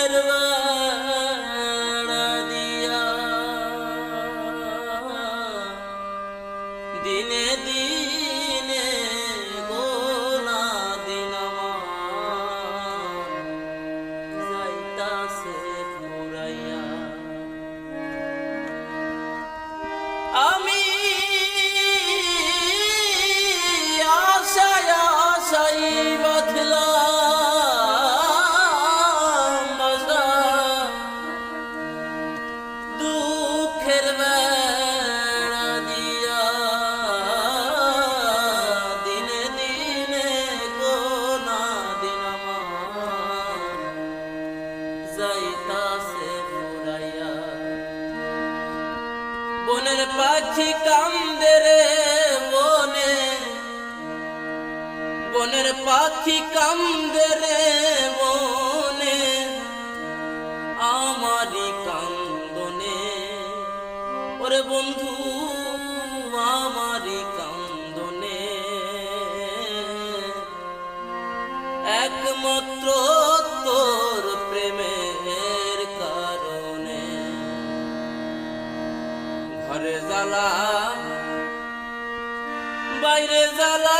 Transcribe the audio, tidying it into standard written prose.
দুঃখের বেড়া দিয়া দিনে দিনে গোনা দিন আমার যাইতাছে ফুরাইয়া। আমি আশায় আশাই বাঁধলাম বাসা, দুঃখের বেড়া দিয়া দিনে দিনে গোনা দিন আমার যাইতাছে ফুরাইয়া। বনের পাখি কান্দে রে বনে, বনের পাখি কান্দে রে বনে, আমারি কান্দনে ওরে বন্ধু আমারি কান্দনে একমাত্র তোর প্রেমের কারণে। ঘরে জ্বালা বাইরে জ্বালা,